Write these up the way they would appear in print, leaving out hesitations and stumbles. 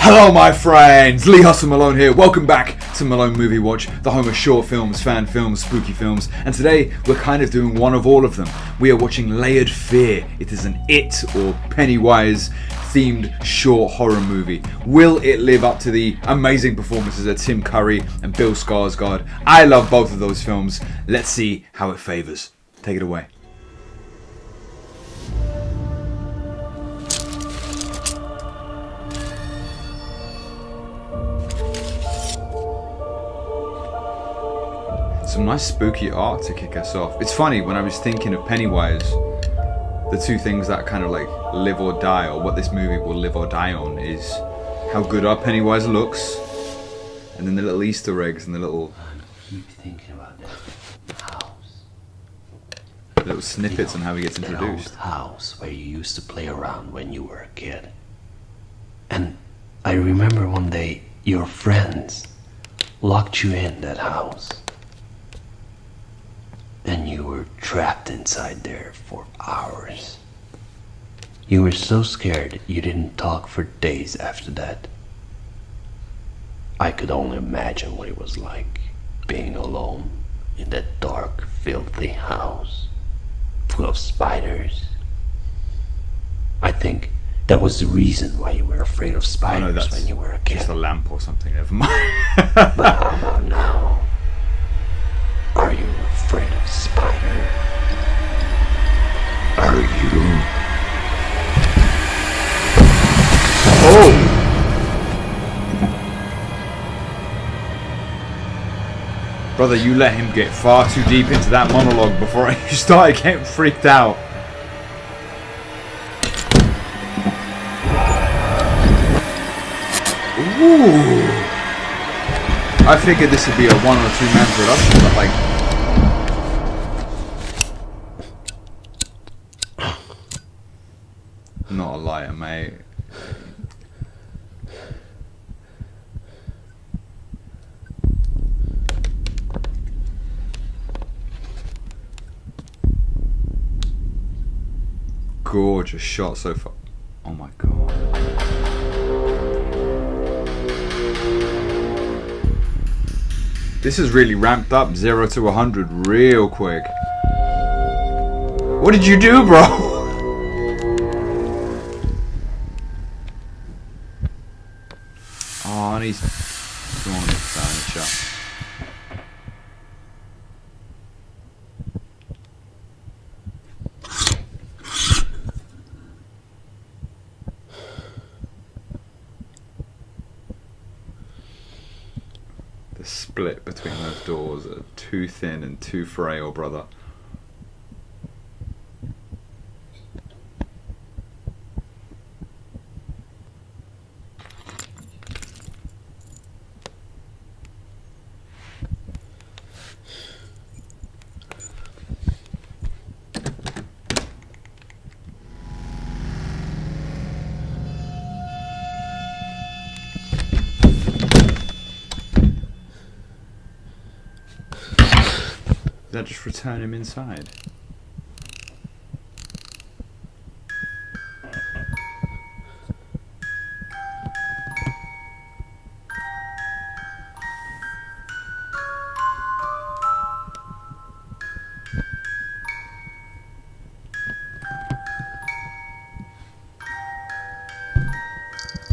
Hello my friends, Lee Hustle Malone here. Welcome back to Malone Movie Watch, the home of short films, fan films, spooky films. And today we're kind of doing one of all of them. We are watching Layered Fear. It is an It or Pennywise themed short horror movie. Will it live up to the amazing performances of Tim Curry and Bill Skarsgård? I love both of those films. Let's see how it favours. Take it away. Some nice spooky art to kick us off. It's funny, when I was thinking of Pennywise, the two things that kind of like live or die, or what this movie will live or die on, is how good our Pennywise looks, and then the little Easter eggs and the little keep thinking about that house. Little snippets on how he gets introduced. That old house where you used to play around when you were a kid. And I remember one day your friends locked you in that house. And you were trapped inside there for hours. You were so scared you didn't talk for days after that. I could only imagine what it was like being alone in that dark, filthy house full of spiders. I think that was the reason why you were afraid of spiders when you were a kid. Just a lamp or something, never mind. But how about now? Are you afraid of spiders? Are you? Oh! Brother, you let him get far too deep into that monologue before you started getting freaked out. Ooh! I figured this would be a 1 or 2 man production, but like... Not a liar, mate. Gorgeous shot so far. Oh my god. This is really ramped up 0 to 100 real quick. What did you do, bro? Oh, and he's throwing the furniture. The split between those doors are too thin and too frail, brother. Did that just return him inside?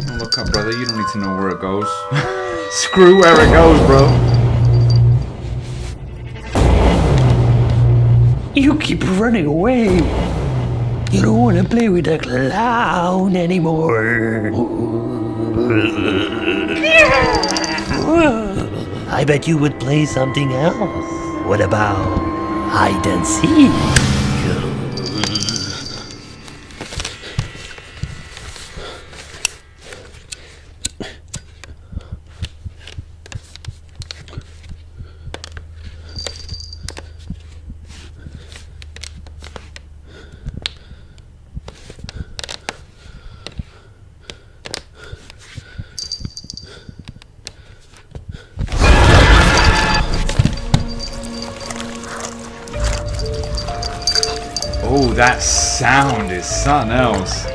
Oh, look up, brother. You don't need to know where it goes. Screw where it goes, bro. You keep running away. You don't want to play with a clown anymore. I bet you would play something else. What about hide and seek? Oh, that sound is something else.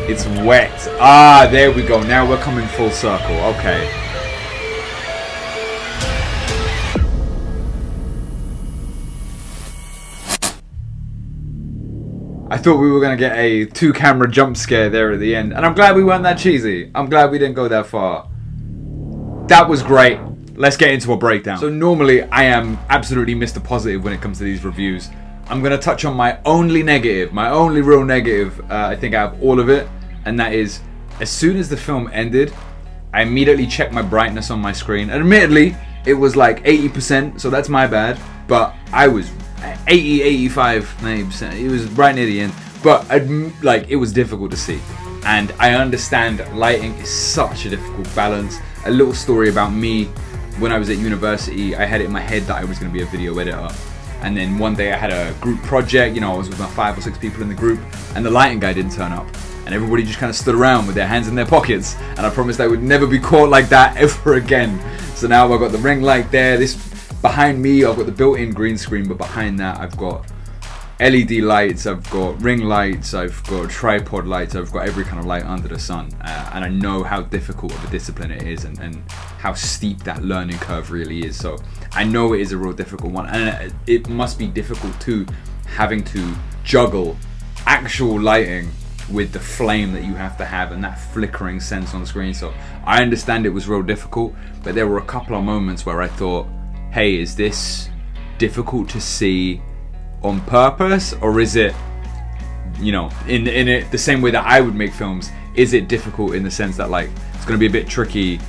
It's wet. Ah, there we go. Now we're coming full circle. Okay. I thought we were going to get a 2-camera jump scare there at the end. And I'm glad we weren't that cheesy. I'm glad we didn't go that far. That was great. Let's get into a breakdown. So normally I am absolutely Mr. Positive when it comes to these reviews. I'm going to touch on my only negative, my only real negative, I think out of all of it. And that is, as soon as the film ended, I immediately checked my brightness on my screen. And admittedly, it was like 80%, so that's my bad. But I was 80, 85, 90%. It was right near the end. But like, it was difficult to see. And I understand lighting is such a difficult balance. A little story about me. When I was at university, I had it in my head that I was going to be a video editor. And then one day I had a group project, you know, I was with my 5 or 6 people in the group, and the lighting guy didn't turn up. And everybody just kind of stood around with their hands in their pockets. And I promised I would never be caught like that ever again. So now I've got the ring light there. This behind me, I've got the built-in green screen, but behind that I've got LED lights, I've got ring lights, I've got tripod lights, I've got every kind of light under the sun. And I know how difficult of a discipline it is and how steep that learning curve really is. So I know it is a real difficult one, and it must be difficult too, having to juggle actual lighting with the flame that you have to have and that flickering sense on screen. So I understand it was real difficult, but there were a couple of moments where I thought, hey, is this difficult to see on purpose, or is it, you know, in it the same way that I would make films? Is it difficult in the sense that, like, it's going to be a bit tricky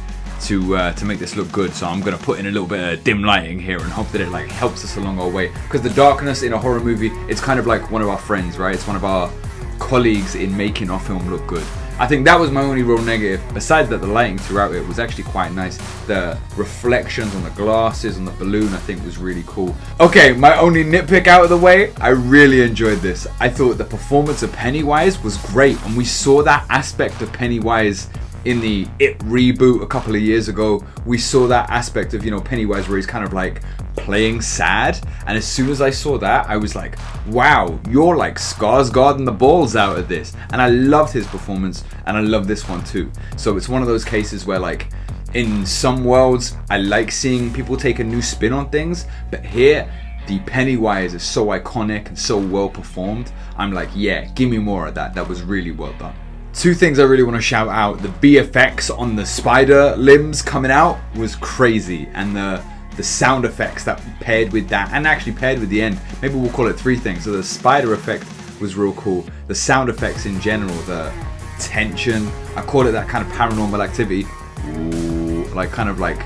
to make this look good, so I'm going to put in a little bit of dim lighting here and hope that it like helps us along our way? Because the darkness in a horror movie, it's kind of like one of our friends, right? It's one of our colleagues in making our film look good. I think that was my only real negative. Besides that, the lighting throughout it was actually quite nice. The reflections on the glasses, on the balloon, I think was really cool. Okay, my only nitpick out of the way, I really enjoyed this. I thought the performance of Pennywise was great, and we saw that aspect of Pennywise in the It reboot a couple of years ago. We saw that aspect of, you know, Pennywise where he's kind of like playing sad, and as soon as I saw that, I was like, wow, you're like Skarsgård the balls out of this. And I loved his performance, and I love this one too. So it's one of those cases where, like, in some worlds I like seeing people take a new spin on things, but here the Pennywise is so iconic and so well performed. I'm like, yeah, give me more of that. That was really well done. 2 things I really want to shout out. The BFX on the spider limbs coming out was crazy, and the sound effects that paired with that, and actually paired with the end, maybe we'll call it 3 things. So the spider effect was real cool. The sound effects in general, the tension, I call it that kind of paranormal activity. Ooh, like kind of like,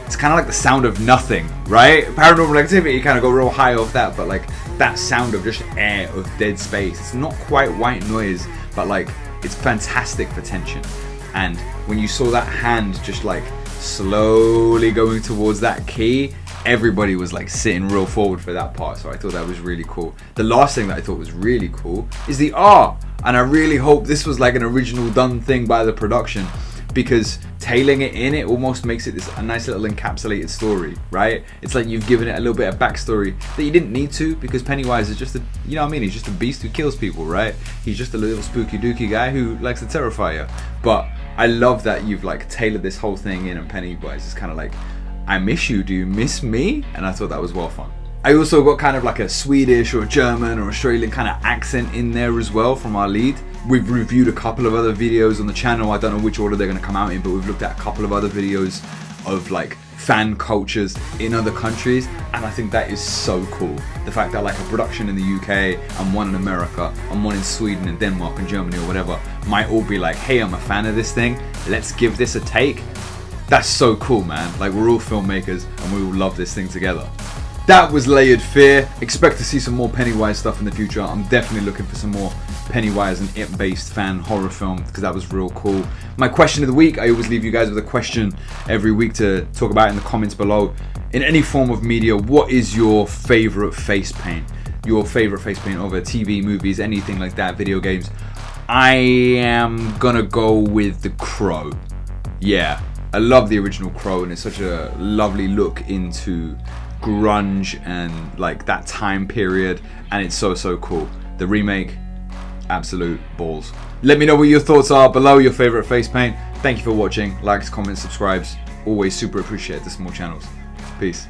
it's kind of like the sound of nothing, right? Paranormal activity, you kind of go real high off that, but like that sound of just air, of dead space. It's not quite white noise, but like it's fantastic for tension. And when you saw that hand just like slowly going towards that key, everybody was like sitting real forward for that part. So I thought that was really cool. The last thing that I thought was really cool is the art, and I really hope this was like an original done thing by the production, because tailing it in, it almost makes it a nice little encapsulated story, right? It's like you've given it a little bit of backstory that you didn't need to, because Pennywise is just a, you know what I mean, he's just a beast who kills people, right? He's just a little spooky dooky guy who likes to terrify you. But I love that you've like tailored this whole thing in, and Pennywise is kind of like, I miss you, do you miss me? And I thought that was well fun. I also got kind of like a Swedish or German or Australian kind of accent in there as well from our lead. We've reviewed a couple of other videos on the channel. I don't know which order they're going to come out in, but we've looked at a couple of other videos of like fan cultures in other countries, and I think that is so cool. The fact that like a production in the UK and one in America and one in Sweden and Denmark and Germany or whatever might all be like, hey, I'm a fan of this thing, let's give this a take. That's so cool, man. Like, we're all filmmakers and we all love this thing together. That was Layered Fear. Expect to see some more Pennywise stuff in the future. I'm definitely looking for some more Pennywise and It-based fan horror film, because that was real cool. My question of the week, I always leave you guys with a question every week to talk about in the comments below. In any form of media, what is your favorite face paint? Your favorite face paint over TV, movies, anything like that, video games? I am gonna go with The Crow. Yeah, I love the original Crow, and it's such a lovely look into grunge and like that time period, and it's so cool. The remake, absolute balls. Let me know what your thoughts are below, your favourite face paint. Thank you for watching. Likes, comments, subscribes. Always super appreciate the small channels. Peace.